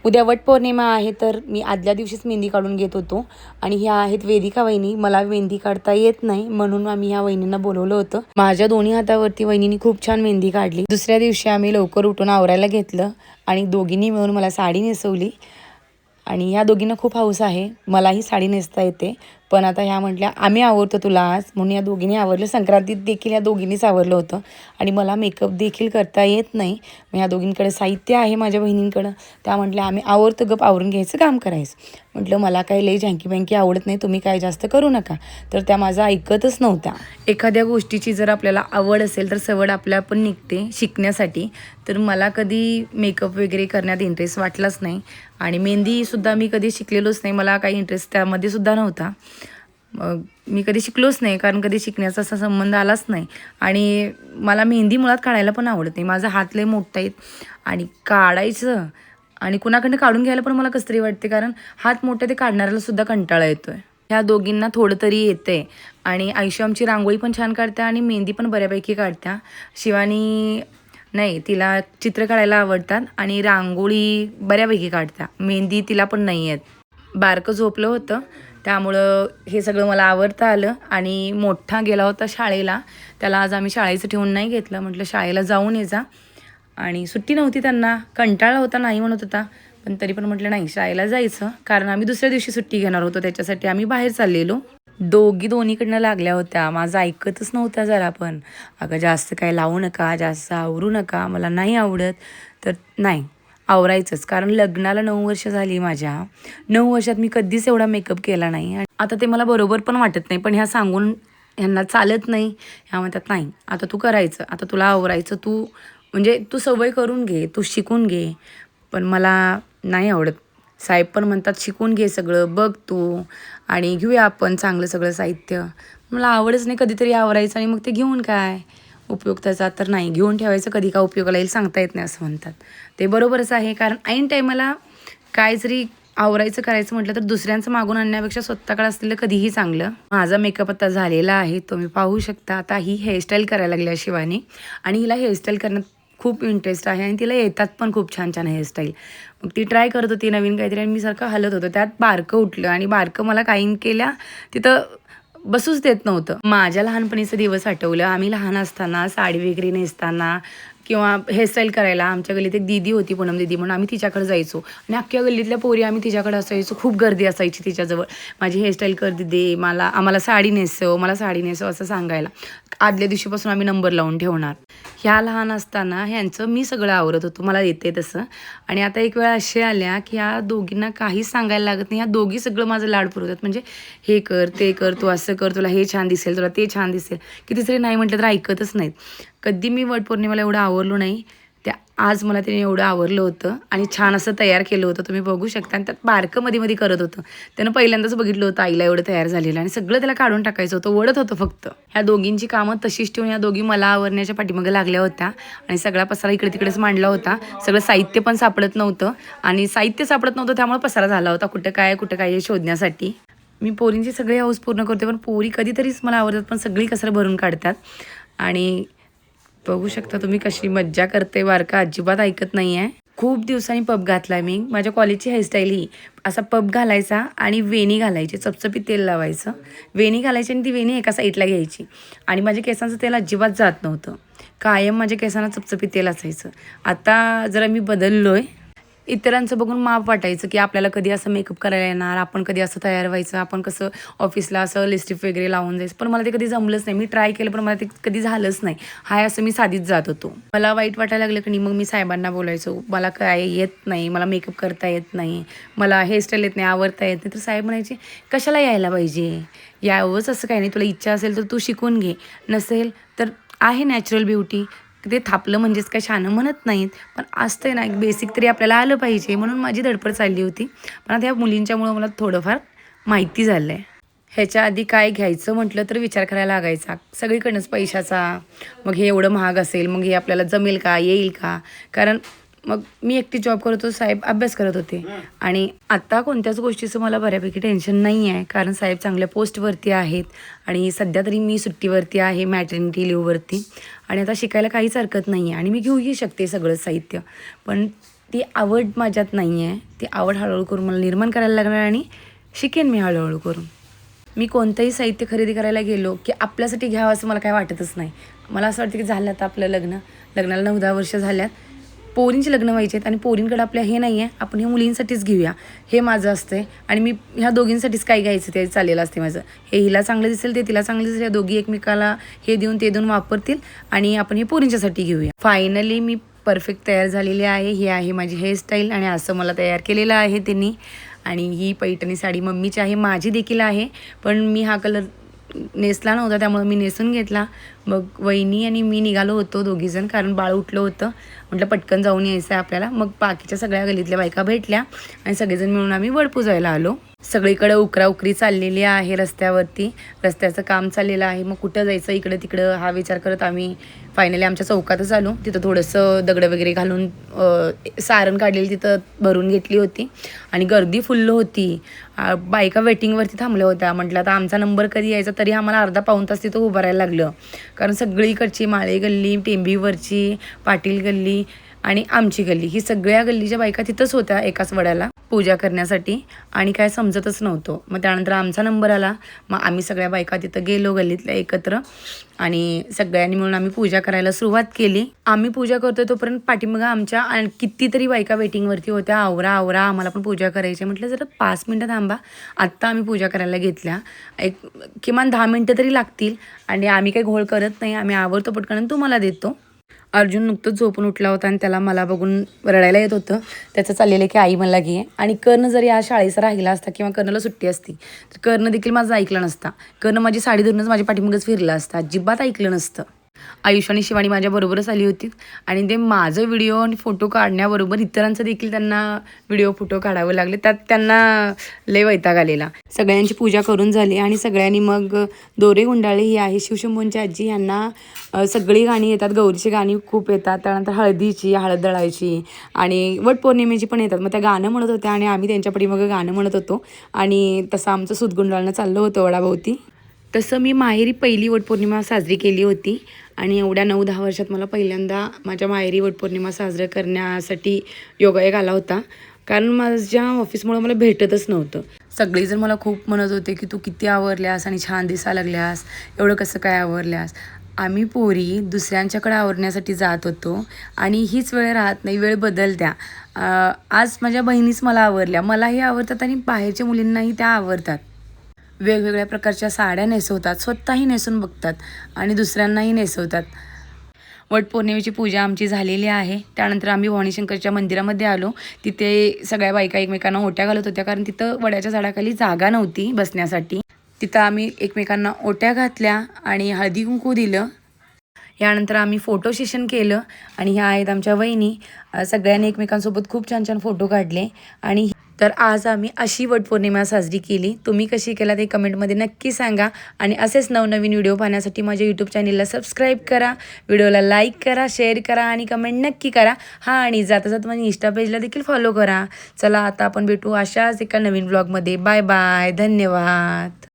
उद्या वटपौर्णिमा आहे, तर मी आदल्या दिवशीच मेहंदी काढून घेत होतो. आणि ह्या आहेत वेदिका वहिनी. मला मेहंदी काढता येत नाही म्हणून आम्ही ह्या वहिनींना बोलवलं होतं. माझ्या दोन्ही हातावरती वहिनींनी खूप छान मेहंदी काढली. दुसऱ्या दिवशी आम्ही लवकर उठून आवरायला घेतलं आणि दोघींनी मिळून मला साडी नेसवली. आणि ह्या दोघींना खूप हौस आहे, मलाही साडी नेसता येते. पण आता ह्या म्हटल्या आम्ही आवरतो तुला आज, म्हणून या दोघींनी आवरलं. संक्रांतीत देखील या दोघींनीच आवरलं होतं. आणि मला मेकअप देखील करता येत नाही. मग ह्या दोघींकडे साहित्य आहे माझ्या बहिणींकडं. त्या म्हटल्या आम्ही आवरतो, गप आवरून घ्यायचं, काम करायचं. म्हटलं मला काही लई झँकी बँकी आवडत नाही, तुम्ही काय जास्त करू नका. तर त्या माझं ऐकतच नव्हत्या. एखाद्या गोष्टीची जर आपल्याला आवड असेल तर सवड आपल्या पण निघते शिकण्यासाठी. तर मला कधी मेकअप वगैरे करण्यात इंटरेस्ट वाटलाच नाही. आणि मेहंदीसुद्धा मी कधी शिकलेलोच नाही, मला काही इंटरेस्ट त्यामध्ये सुद्धा नव्हता. मग मी कधी शिकलोच नाही, कारण कधी शिकण्याचा असा संबंध आलाच नाही. आणि मला मेहंदी मुळात काढायला पण आवडत नाही. माझा हात लय मोठा आहेत आणि काढायचं आणि कुणाकडनं काढून घ्यायला पण मला कसं तरी वाटते, कारण हात मोठे ते काढणाऱ्याला सुद्धा कंटाळा येतोय. ह्या दोघींना थोडं तरी येते. आणि आयुष्य आमची रांगोळी पण छान काढते आणि मेहंदी पण बऱ्यापैकी काढत्या. शिवानी नाही, तिला चित्र काढायला आवडतात आणि रांगोळी बऱ्यापैकी काढत्या. मेहंदी तिला पण नाही येत. बारकं झोपलं होतं त्यामुळं हे सगळं मला आवडता आलं. आणि मोठा गेला होता शाळेला, त्याला आज आम्ही शाळेचं ठेवून नाही घेतलं. म्हटलं शाळेला जाऊन ये जा. आणि सुट्टी नव्हती, त्यांना कंटाळा होता, नाही म्हणत होता. पण तरी पण म्हटलं नाही, शाळेला जायचं, कारण आम्ही दुसऱ्या दिवशी सुट्टी घेणार होतो. त्याच्यासाठी आम्ही बाहेर चाललेलो. दोन्हीकडनं लागल्या होत्या, माझं ऐकतच नव्हत्या जरा पण. अगं जास्त काय लावू नका, जास्त आवरू नका, मला नाही आवडत. तर नाही, आवरायचंच, कारण लग्नाला 9 वर्ष झाली माझ्या. 9 वर्षात मी कधीच एवढा मेकअप केला नाही. आणि आता ते मला बरोबर पण वाटत नाही, पण ह्या सांगून ह्यांना चालत नाही. ह्या म्हणतात नाही, आता तू करायचं, आता तुला आवरायचं, तू म्हणजे तू सवय करून घे, तू शिकून घे. पण मला नाही आवडत. साहेब पण म्हणतात शिकून घे सगळं, बघ तू, आणि घेऊया आपण चांगलं सगळं साहित्य. मला आवडच नाही कधीतरी आवरायचं, आणि मग ते घेऊन काय उपयोग त्याचा. तर नाही, घेऊन ठेवायचं, कधी का उपयोगाला येईल सांगता येत नाही असं म्हणतात. ते बरोबरच आहे, कारण ऐन टायमाला काय जरी आवरायचं करायचं म्हटलं तर दुसऱ्यांचं मागून आणण्यापेक्षा स्वतःकडे असलेलं कधीही चांगलं. माझा मेकअप आता झालेला आहे, तुम्ही पाहू शकता. आता ही हेअरस्टाईल करायला लागली शिवानी, आणि हिला हेअरस्टाईल करण्यात खूप इंटरेस्ट आहे आणि तिला येतात पण खूप छान छान हेअरस्टाईल. मग ती ट्राय करत होती नवीन काहीतरी, आणि मी सारखं हलत होतं. त्यात बारकं उठलं आणि बारकं मला काही केल्या तिथं बसूच देत नव्हतं. माझ्या लहानपणीचे दिवस आठवलं. आम्ही लहान असताना साडी वगैरे नेसताना किंवा हेअरस्टाईल करायला आमच्या गल्लीत एक दीदी होती, पूनम दीदी म्हणून, आम्ही तिच्याकडे जायचो. आणि अख्ख्या गल्लीतल्या पोरी आम्ही तिच्याकडे असायचो. खूप गर्दी असायची तिच्याजवळ. माझी हेअरस्टाईल कर दीदी, आम्हाला साडी नेसव, मला साडी नेसव असं सांगायला. आदल्या दिवशीपासून आम्ही नंबर लावून ठेवणार. ह्या लहान असताना ह्यांचं मी सगळं आवरत होतो, मला येते तसं. आणि आता एक वेळ असे आल्या की ह्या दोघींना काहीच सांगायला लागत नाही. ह्या दोघी सगळं माझं लाड पुरवतात. म्हणजे हे कर, ते कर, तू असं कर, तुला हे छान दिसेल, तुला ते छान दिसेल. किती तरी नाही म्हटलं तर ऐकतच नाहीत. कधी मी वटपौर्णिमेला एवढं आवरलो नाही. त्या आज मला त्याने एवढं आवरलं होतं आणि छान असं तयार केलं होतं, तुम्ही बघू शकता. आणि त्यात बारकं मध्ये करत होतं. त्यानं पहिल्यांदाच बघितलं होतं आईला एवढं तयार झालेलं, आणि सगळं त्याला काढून टाकायचं होतं, ओढत होतं फक्त. ह्या दोघींची कामं तशीच ठेवून ह्या दोघी मला आवरण्याच्या पाठीमागे लागल्या होत्या. आणि सगळा पसारा इकडे तिकडेच मांडला होता. सगळं साहित्य पण सापडत नव्हतं, आणि साहित्य सापडत नव्हतं त्यामुळे पसारा झाला होता, कुठं काय हे शोधण्यासाठी. मी पोरींची सगळी हौस पूर्ण करते, पण पोरी कधीतरीच मला आवडतात, पण सगळी कसर भरून काढतात. आणि बघू शकता तुम्ही कशी मज्जा करते. बारका अजिबात ऐकत नाही आहे. खूप दिवसांनी पब घातला मी. माझ्या कॉलेजची हेअरस्टाईल ही असा पब घालायचा आणि वेणी घालायची, चपचपीत तेल लावायचं, वेणी घालायची, आणि ती वेणी एका साईडला घ्यायची. आणि माझ्या केसांचं तेल अजिबात जात नव्हतं, कायम माझ्या केसांना चपचपीत तेल असायचं. आता जरा मी बदललो आहे. इतरांचं बघून माप वाटायचं की आपल्याला कधी असं मेकअप करायला येणार, आपण कधी असं तयार व्हायचं, आपण कसं ऑफिसला असं लिपस्टिक वगैरे लावून जायचं. पण मला ते कधी जमलंच नाही. मी ट्राय केलं पण मला ते कधी झालंच नाही. हाय असं मी साधीच जात होतो. मला वाईट वाटायला लागलं की नाही, मग मी साहेबांना बोलायचो मला काय येत नाही, मला मेकअप करता येत नाही, मला हेअरस्टाईल येत नाही, आवरता येत नाही. तर साहेब म्हणायचे कशाला यायला पाहिजे, यावंच असं काही नाही, तुला इच्छा असेल तर तू शिकून घे, नसेल तर आहे नॅचरल ब्युटी. ते थापलं म्हणजेच काय शहाणं म्हणत नाहीत, पण असतं ना एक बेसिक तरी आपल्याला आलं पाहिजे. म्हणून माझी धडपड चालली होती. पण आता ह्या मुलींच्यामुळं मला थोडंफार माहिती झालं आहे. ह्याच्या आधी काय घ्यायचं म्हटलं तर विचार करायला लागायचा सगळीकडनंच पैशाचा. मग हे एवढं महाग असेल, मग हे आपल्याला जमेल का, येईल का, कारण मग मी एकटी जॉब करत होतो, साहेब अभ्यास करत होते. आणि आत्ता कोणत्याच गोष्टीचं मला बऱ्यापैकी टेन्शन नाही आहे, कारण साहेब चांगल्या पोस्टवरती आहेत. आणि सध्या तरी मी सुट्टीवरती आहे, मॅटर्निटी लिव्हवरती. आणि आता शिकायला काहीच हरकत नाही आहे, आणि मी घेऊही शकते सगळं साहित्य. पण ती आवड माझ्यात नाही आहे. ती आवड हळूहळू करून मला निर्माण करायला लागणार आणि शिकेन मी हळूहळू करून. मी कोणतंही साहित्य खरेदी करायला गेलो की आपल्यासाठी घ्यावं असं मला काय वाटतच नाही. मला असं वाटतं की झालं आता आपलं लग्नाला 9-10 वर्ष झाल्यात, पोरींची लग्न व्हायची आहेत आणि पोरींकडे आपल्या हे नाही आहे, आपण हे मुलींसाठीच घेऊया हे माझं असतं. आणि मी ह्या दोघींसाठीच काय घ्यायचं ते चाललेलं असते माझं. हे हिला चांगलं दिसेल ते तिला चांगलं दिसेल, या दोघी एकमेकाला हे देऊन ते देऊन वापरतील आणि आपण हे पोरींच्यासाठी घेऊया. फायनली मी परफेक्ट तयार झालेली आहे. ही आहे माझी हेअरस्टाईल आणि असं मला तयार केलेलं आहे त्यांनी. आणि ही पैठणी साडी मम्मीची आहे, माझी देखील आहे, पण मी हा कलर नेसला नव्हता त्यामुळे मी नेसून घेतला. मग वहिनी आणि मी निघालो होतो दोघीजण, कारण बाळ उठलं होतं. म्हटलं पटकन जाऊन यायचं आहे आपल्याला. मग बाकीच्या सगळ्या गल्लीतल्या बायका भेटल्या आणि सगळेजण मिळून आम्ही वड पुजायला आलो. सगळीकडे उकराउकरी चाललेली आहे रस्त्यावरती, रस्त्याचं काम चाललेलं आहे. मग कुठं जायचं इकडं तिकडं हा विचार करत आम्ही फायनली आमच्या चौकातच आलो. तिथं थोडंसं दगडं वगैरे घालून सारण काढलेली तिथं भरून घेतली होती आणि गर्दी फुल्ल होती. बायका वेटिंगवरती थांबल्या होत्या. म्हटलं आता आमचा नंबर कधी यायचा, तरी आम्हाला अर्धा पाऊण तास तिथं उभं राहायला लागलं. कारण सगळीकडची माळे गल्ली, टेंभीवरची, पाटील गल्ली आणि आमची गल्ली, ही सगळ्या गल्लीच्या बायका तिथंच होत्या एकाच वड्याला पूजा करण्यासाठी. आणि काय समजतच नव्हतं. मग त्यानंतर आमचा नंबर आला. मग आम्ही सगळ्या बायका तिथं गेलो गल्लीतल्या एकत्र आणि सगळ्यांनी मिळून आम्ही पूजा करायला सुरुवात केली. आम्ही पूजा करतोय तोपर्यंत पाठीमागं आमच्या कितीतरी बायका वेटिंगवरती होत्या. आवरा आवरा आम्हाला पण पूजा करायची. म्हटलं जरा 5 मिनटं थांबा, आत्ता आम्ही पूजा करायला घेतल्या. किमान 10 मिनटं तरी लागतील आणि आम्ही काही घोळ करत नाही. आम्ही आवरतो पटकन तुम्हाला देतो. अर्जुन नुकतंच झोपून उठला होता आणि त्याला मला बघून रडायला येत होतं. त्याचं चाललेलं की आई मला घे. आणि कर्ण जरी आज शाळेचा राहिला असता किंवा कर्णला सुट्टी असती तर कर्ण देखील माझं ऐकलं नसता. कर्ण माझी साडी धरूनच माझ्या पाठीमागच फिरला असता, अजिबात ऐकलं नसतं. आयुष आणि शिवानी माझ्याबरोबरच आली होती आणि ते माझं व्हिडिओ आणि फोटो काढण्याबरोबर इतरांचं देखील त्यांना व्हिडिओ फोटो काढावे लागले. त्यात त्यांना लय वैताग आलेला. सगळ्यांची पूजा करून झाली आणि सगळ्यांनी मग दोरे गुंडाळले. ही आहे शिवशंभूंची आजी. यांना सगळी गाणी येतात, गौरीची गाणी खूप येतात, त्यानंतर हळदीची, हळद दळायची आणि वटपौर्णिमेची पण येतात. मग त्या गाणं म्हणत होत्या आणि आम्ही त्यांच्यापाठी मग गाणं म्हणत होतो आणि तसं आमचं सूत गुंडाळणं चाललं होतं वडाभोवती. तसं मी माहेरी पहिली वटपौर्णिमा साजरी केली होती आणि एवढ्या 9-10 वर्षात मला पहिल्यांदा माझ्या माहेरी वटपौर्णिमा साजरा करण्यासाठी योगायोग आला होता. कारण माझ्या ऑफिसमुळे मला भेटतच नव्हतं. सगळेजण मला खूप म्हणत होते की तू किती आवरल्यास आणि छान दिसायला लागल्यास, एवढं कसं काय आवरल्यास. आम्ही पोरी दुसऱ्यांच्याकडे आवरण्यासाठी जात होतो आणि हीच वेळ राहत नाही, वेळ बदलत्या. आज माझ्या बहिणीच मला आवरल्या, मलाही आवडतात आणि बाहेरच्या मुलींनाही त्या आवडतात. वेगवेगळ्या प्रकारच्या साड्या नेसवतात, स्वतःही नेसून बघतात आणि दुसऱ्यांनाही नेसवतात. वटपौर्णिमेची पूजा आमची झालेली आहे. त्यानंतर आम्ही भवानीशंकरच्या मंदिरामध्ये आलो. तिथे सगळ्या बायका एकमेकांना ओट्या घालत होत्या, कारण तिथं वड्याच्या झाडाखाली जागा नव्हती बसण्यासाठी. तिथं आम्ही एकमेकांना ओट्या घातल्या आणि हळदी कुंकू दिलं. यानंतर आम्ही फोटो सेशन केलं आणि ह्या आहेत आमच्या वहिनी. सगळ्यांनी एकमेकांसोबत खूप छान छान फोटो काढले. आणि तर आज आम्ही अशी वटपौर्णिमा साजरी केली. तुम्ही कशी केला ते कमेंटमध्ये नक्की सांगा आणि असेच नवनवीन व्हिडिओ पाहण्यासाठी माझ्या यूट्यूब चॅनलला सबस्क्राईब करा, व्हिडिओला लाईक करा, शेअर करा आणि कमेंट नक्की करा. आणि जाता जाता माझ्या इंस्टा पेजला देखील फॉलो करा. चला आता आपण भेटू अशाच एका नवीन ब्लॉगमध्ये. बाय बाय, धन्यवाद.